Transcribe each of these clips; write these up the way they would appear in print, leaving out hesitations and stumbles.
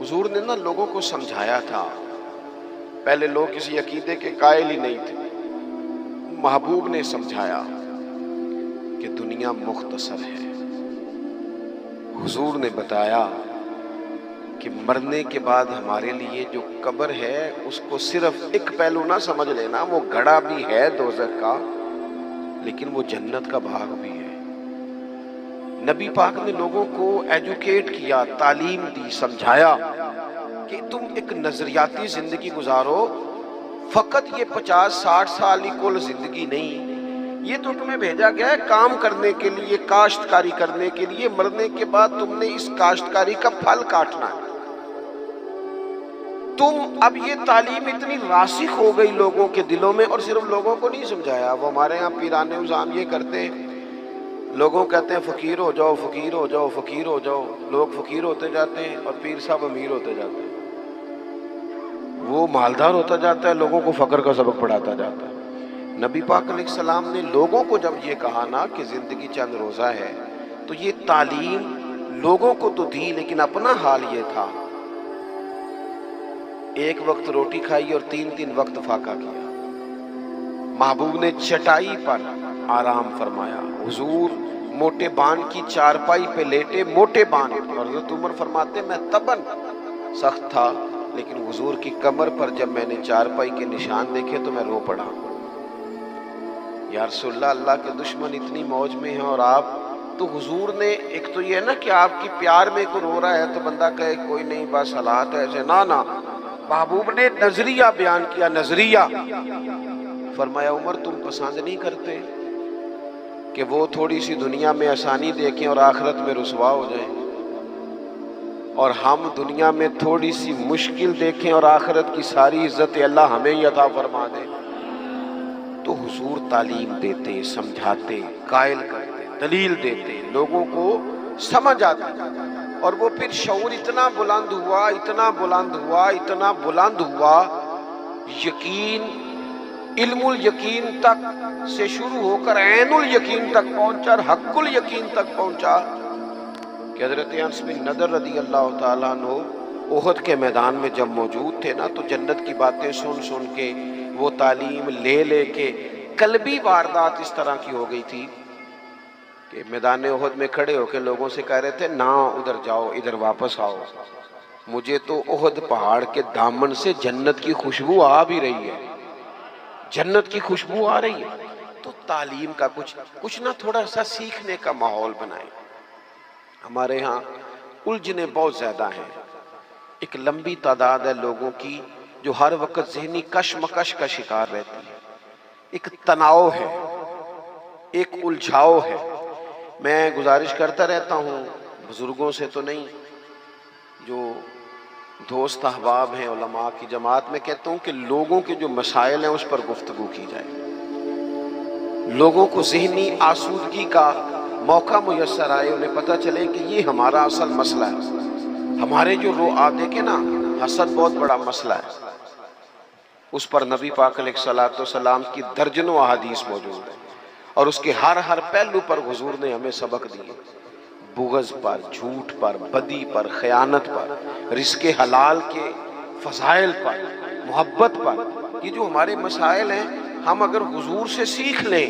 حضور نے نا لوگوں کو سمجھایا تھا. پہلے لوگ کسی عقیدے کے قائل ہی نہیں تھے. محبوب نے سمجھایا کہ دنیا مختصر ہے. حضور نے بتایا کہ مرنے کے بعد ہمارے لیے جو قبر ہے اس کو صرف ایک پہلو نہ سمجھ لینا، وہ گڑھا بھی ہے دوزخ کا لیکن وہ جنت کا باغ بھی ہے. نبی پاک نے لوگوں کو ایجوکیٹ کیا، تعلیم دی، سمجھایا کہ تم ایک نظریاتی زندگی گزارو. فقط یہ 50-60 سال کی کل زندگی نہیں، یہ تو تمہیں بھیجا گیا ہے کام کرنے کے لیے، کاشتکاری کرنے کے لیے. مرنے کے بعد تم نے اس کاشتکاری کا پھل کاٹنا ہے. تم اب یہ تعلیم اتنی راسخ ہو گئی لوگوں کے دلوں میں، اور صرف لوگوں کو نہیں سمجھایا. وہ ہمارے ہاں پیران نظام یہ کرتے ہیں، لوگوں کہتے ہیں فقیر ہو جاؤ، فقیر ہو جاؤ، فقیر ہو جاؤ. لوگ فقیر ہوتے جاتے ہیں اور پیر صاحب امیر ہوتے جاتے ہیں. وہ مالدار ہوتا جاتا ہے، لوگوں کو فقر کا سبق پڑھاتا جاتا ہے. نبی پاک علیہ السلام نے لوگوں کو جب یہ کہا نا کہ زندگی چند روزہ ہے، تو یہ تعلیم لوگوں کو تو دی، لیکن اپنا حال یہ تھا ایک وقت روٹی کھائی اور 3 وقت فاقہ کیا. محبوب نے چٹائی پر آرام فرمایا. حضور موٹے بان کی چارپائی پہ لیٹے، موٹے بان. اور حضرت عمر فرماتے میں تبن سخت تھا، لیکن حضور کی کمر پر جب میں نے چارپائی کے نشان دیکھے تو میں رو پڑا. یا رسول اللہ، اللہ کے دشمن اتنی موج میں ہیں اور آپ تو. حضور نے ایک تو یہ ہے نا کہ آپ کی پیار میں کوئی رو رہا ہے تو بندہ کہے کوئی نہیں بس حالات ایسے، نہ. محبوب نے نظریہ بیان کیا، نظریہ. فرمایا عمر تم پسند نہیں کرتے کہ وہ تھوڑی سی دنیا میں آسانی دیکھیں اور آخرت میں رسوا ہو جائیں، اور ہم دنیا میں تھوڑی سی مشکل دیکھیں اور آخرت کی ساری عزت اللہ ہمیں ہی عطا فرما دے. تو حضور تعلیم دیتے، سمجھاتے، قائل کرتے، دلیل دیتے، لوگوں کو سمجھ آتی. اور وہ پھر شعور اتنا بلند ہوا، اتنا بلند ہوا، اتنا بلند ہوا، یقین، علم الیقین تک سے شروع ہو کر عین الیقین تک پہنچا اور حق الیقین تک پہنچا کہ حضرت انس بن نضر رضی اللہ تعالیٰ عنہ احد کے میدان میں جب موجود تھے نا، تو جنت کی باتیں سن سن کے، وہ تعلیم لے لے کے قلبی واردات اس طرح کی ہو گئی تھی کہ میدان احد میں کھڑے ہو کے لوگوں سے کہہ رہے تھے نہ ادھر جاؤ، ادھر واپس آؤ. مجھے تو احد پہاڑ کے دامن سے جنت کی خوشبو آ بھی رہی ہے، جنت کی خوشبو آ رہی ہے. تو تعلیم کا کچھ نہ تھوڑا سا سیکھنے کا ماحول بنائیں. ہمارے ہاں الجھنیں بہت زیادہ ہیں. ایک لمبی تعداد ہے لوگوں کی جو ہر وقت ذہنی کشمکش کا شکار رہتی ہے. ایک تناؤ ہے، ایک الجھاؤ ہے. میں گزارش کرتا رہتا ہوں بزرگوں سے تو نہیں، جو دوست احباب ہیں علماء کی جماعت میں، کہتا ہوں کہ لوگوں کے جو مسائل ہیں اس پر گفتگو کی جائے. لوگوں کو ذہنی آسودگی کا موقع میسر آئے، انہیں پتہ چلے کہ یہ ہمارا اصل مسئلہ ہے. ہمارے جو دیکھیں نا، حسد بہت بڑا مسئلہ ہے. اس پر نبی پاک علیہ الصلوۃ والسلام کی درجنوں احادیث موجود ہیں، اور اس کے ہر پہلو پر حضور نے ہمیں سبق دیے. بغض پر، جھوٹ پر، بدی پر، خیانت پر، رزق حلال کے فضائل پر، محبت پر. یہ جو ہمارے مسائل ہیں، ہم اگر حضور سے سیکھ لیں.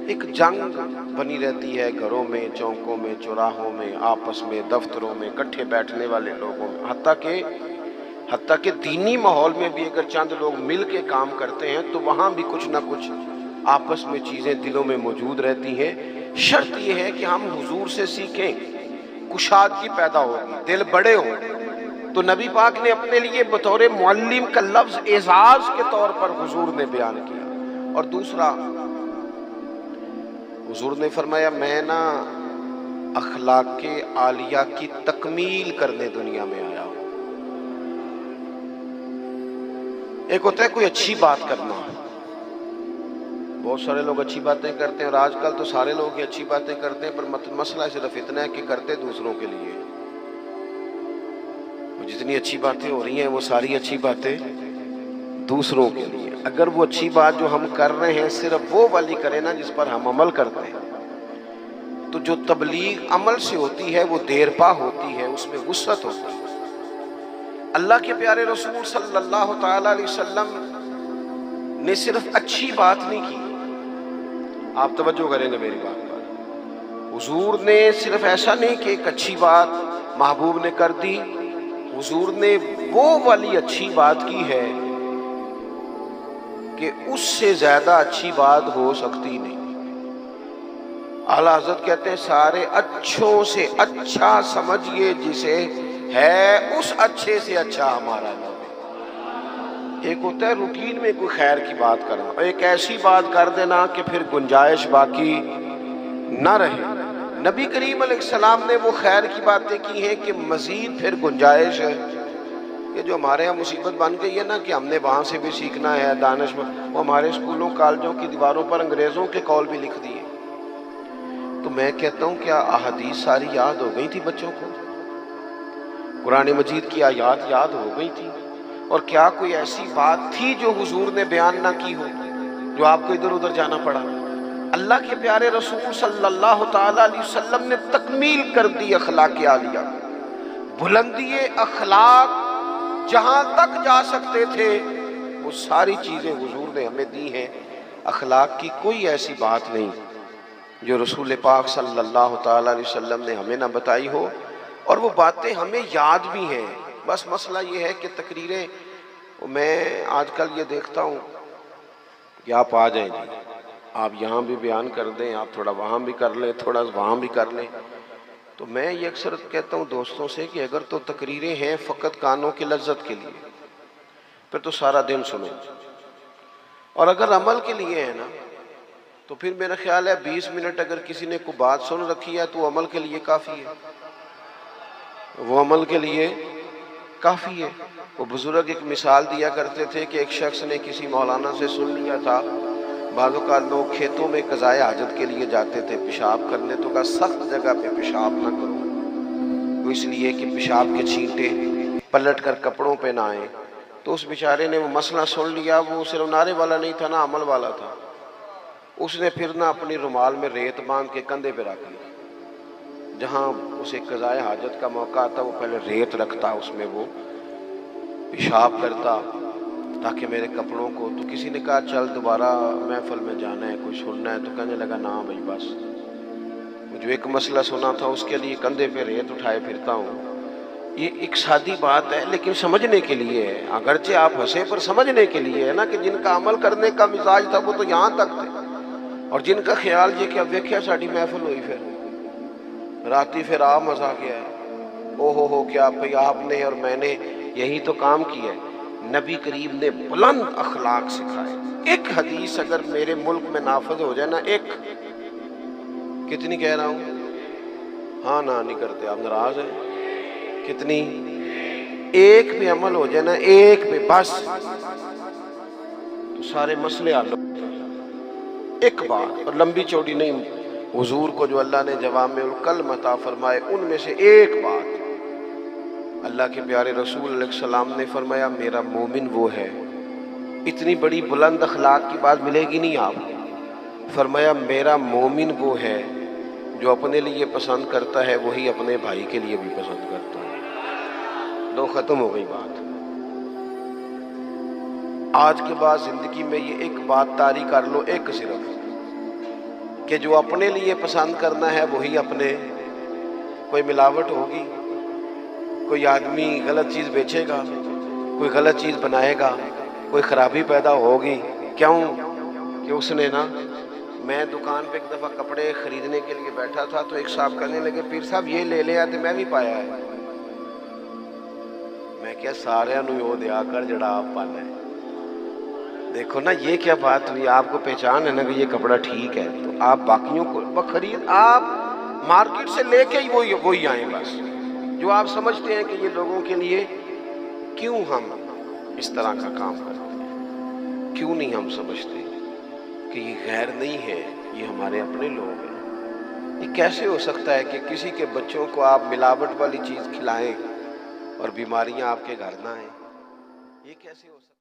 ایک جنگ بنی رہتی ہے گھروں میں، چوکوں میں، چوراہوں میں، آپس میں، دفتروں میں، کٹھے بیٹھنے والے لوگوں میں، حتیٰ کہ دینی ماحول میں بھی اگر چند لوگ مل کے کام کرتے ہیں تو وہاں بھی کچھ نہ کچھ آپس میں چیزیں دلوں میں موجود رہتی ہیں. شرط یہ ہے کہ ہم حضور سے سیکھیں، کشادگی پیدا ہوگی، دل بڑے ہوں. تو نبی پاک نے اپنے لیے بطور معلم کا لفظ اعزاز کے طور پر حضور نے بیان کیا. اور دوسرا، حضور نے فرمایا میں نا اخلاق عالیہ کی تکمیل کرنے دنیا میں آیا ہوں. ایک ہوتا ہے کوئی اچھی بات کرنا، بہت سارے لوگ اچھی باتیں کرتے ہیں، اور آج کل تو سارے لوگ ہی اچھی باتیں کرتے ہیں، پر مسئلہ صرف اتنا ہے کہ کرتے دوسروں کے لیے. جتنی اچھی باتیں ہو رہی ہیں وہ ساری اچھی باتیں دوسروں کے لیے. اگر وہ اچھی بات جو ہم کر رہے ہیں صرف وہ والی کریں نا جس پر ہم عمل کرتے ہیں، تو جو تبلیغ عمل سے ہوتی ہے وہ دیر پا ہوتی ہے، اس میں وسعت ہوتی ہے. اللہ کے پیارے رسول صلی اللہ تعالی علیہ وسلم نے صرف اچھی بات نہیں کی، آپ توجہ کریں گے میری بات پر، حضور نے صرف ایسا نہیں کہ ایک اچھی بات محبوب نے کر دی، حضور نے وہ والی اچھی بات کی ہے کہ اس سے زیادہ اچھی بات ہو سکتی نہیں۔ اعلیٰ حضرت کہتے ہیں سارے اچھوں سے اچھا سمجھئے جسے ہے اس اچھے سے اچھا ہمارا نبی۔ ایک ہوتا ہے روٹین میں کوئی خیر کی بات کرنا، اور ایک ایسی بات کر دینا کہ پھر گنجائش باقی نہ رہے۔ نبی کریم علیہ السلام نے وہ خیر کی باتیں کی ہیں کہ مزید پھر گنجائش ہے۔ یہ جو ہمارے یہاں مصیبت بن گئی ہے نا کہ ہم نے وہاں سے بھی سیکھنا ہے دانش میں، وہ ہمارے اسکولوں کالجوں کی دیواروں پر انگریزوں کے قول بھی لکھ دیے۔ تو میں کہتا ہوں کیا احادیث ساری یاد ہو گئی تھی بچوں کو؟ قرآن مجید کی آیات یاد ہو گئی تھی؟ اور کیا کوئی ایسی بات تھی جو حضور نے بیان نہ کی ہو، جو آپ کو ادھر ادھر جانا پڑا؟ اللہ کے پیارے رسول صلی اللہ تعالی علیہ وسلم نے تکمیل کر دی اخلاق عالیہ، بلندی اخلاق جہاں تک جا سکتے تھے وہ ساری چیزیں حضور نے ہمیں دی ہیں۔ اخلاق کی کوئی ایسی بات نہیں جو رسول پاک صلی اللہ تعالی علیہ وسلم نے ہمیں نہ بتائی ہو، اور وہ باتیں ہمیں یاد بھی ہیں۔ بس مسئلہ یہ ہے کہ تقریریں، میں آج کل یہ دیکھتا ہوں کہ آپ آ جائیں جی، آپ یہاں بھی بیان کر دیں، آپ تھوڑا وہاں بھی کر لیں، تھوڑا وہاں بھی کر لیں۔ تو میں یہ اکثر کہتا ہوں دوستوں سے کہ اگر تو تقریریں ہیں فقط کانوں کی لذت کے لیے، پھر تو سارا دن سنو، اور اگر عمل کے لیے ہے نا تو پھر میرا خیال ہے 20 منٹ اگر کسی نے کوئی بات سن رکھی ہے تو وہ عمل کے لیے کافی ہے، وہ عمل کے لیے کافی ہے۔ وہ بزرگ ایک مثال دیا کرتے تھے کہ ایک شخص نے کسی مولانا سے سن لیا تھا، بعض اوقات لوگ کھیتوں میں قضائے حاجت کے لیے جاتے تھے پیشاب کرنے، تو کہا سخت جگہ پہ پیشاب نہ کرو، وہ اس لیے کہ پیشاب کے چھینٹے پلٹ کر کپڑوں پہ نہ آئیں۔ تو اس بیچارے نے وہ مسئلہ سن لیا، وہ صرف نعرے والا نہیں تھا نا، عمل والا تھا۔ اس نے پھر نہ اپنی رومال میں ریت باندھ کے کندھے پہ رکھ لی، جہاں اسے قضائے حاجت کا موقع آتا وہ پہلے ریت رکھتا، اس میں وہ پیشاب کرتا تاکہ میرے کپڑوں کو۔ تو کسی نے کہا چل دوبارہ محفل میں جانا ہے، کچھ سننا ہے، تو کہنے لگا نا بھائی بس، جو ایک مسئلہ سنا تھا اس کے لیے کندھے پہ ریت اٹھائے پھرتا ہوں۔ یہ ایک سادی بات ہے لیکن سمجھنے کے لیے ہے، اگرچہ آپ ہنسے پر سمجھنے کے لیے ہے نا، کہ جن کا عمل کرنے کا مزاج تھا وہ تو یہاں تک تھے، اور جن کا خیال یہ کہ اب ویکھیا ساڑی محفل ہوئی، پھر راتی پھر آپ مزہ کیا ہے، او ہو کیا بھئی آپ نے اور میں نے یہی تو کام کیا ہے۔ نبی کریم نے بلند اخلاق سکھائے۔ ایک حدیث اگر میرے ملک میں نافذ ہو جائے نا، ایک، کتنی کہہ رہا ہوں؟ ہاں نہ نہیں کرتے آپ، ناراض ہیں؟ کتنی؟ ایک پہ عمل ہو جائے نا، ایک پہ بس، تو سارے مسئلے حل ہو۔ ایک بات، اور لمبی چوڑی نہیں، حضور کو جو اللہ نے جوامع الکلم عطا فرمائے ان میں سے ایک بات، اللہ کے پیارے رسول علیہ السلام نے فرمایا میرا مومن وہ ہے۔ اتنی بڑی بلند اخلاق کی بات ملے گی نہیں آپ کو۔ فرمایا میرا مومن وہ ہے جو اپنے لیے پسند کرتا ہے وہی اپنے بھائی کے لیے بھی پسند کرتا ہے۔ لو ختم ہو گئی بات۔ آج کے بعد زندگی میں یہ ایک بات طاری کر لو، ایک صرف، کہ جو اپنے لیے پسند کرنا ہے وہی اپنے، کوئی ملاوٹ ہوگی، کوئی آدمی غلط چیز بیچے گا، کوئی غلط چیز بنائے گا، کوئی خرابی پیدا ہوگی، کیوں کہ اس نے نا، میں دکان پہ ایک دفعہ کپڑے خریدنے کے لیے بیٹھا تھا تو ایک صاحب کہنے لگے پیر صاحب یہ لے لے آتے، میں بھی پایا ہے۔ میں کیا سارے نو یو دیا کر جڑا آپ پانا ہے۔ دیکھو نا یہ کیا بات ہوئی، آپ کو پہچان ہے نا کہ یہ کپڑا ٹھیک ہے، تو آپ باقیوں کو خرید، آپ مارکیٹ سے لے کے ہی وہی آئیں بس، جو آپ سمجھتے ہیں کہ یہ لوگوں کے لیے۔ کیوں ہم اس طرح کا کام کرتے ہیں؟ کیوں نہیں ہم سمجھتے کہ یہ غیر نہیں ہے، یہ ہمارے اپنے لوگ ہیں؟ یہ کیسے ہو سکتا ہے کہ کسی کے بچوں کو آپ ملاوٹ والی چیز کھلائیں اور بیماریاں آپ کے گھر نہ آئیں؟ یہ کیسے ہو سکتا ہے؟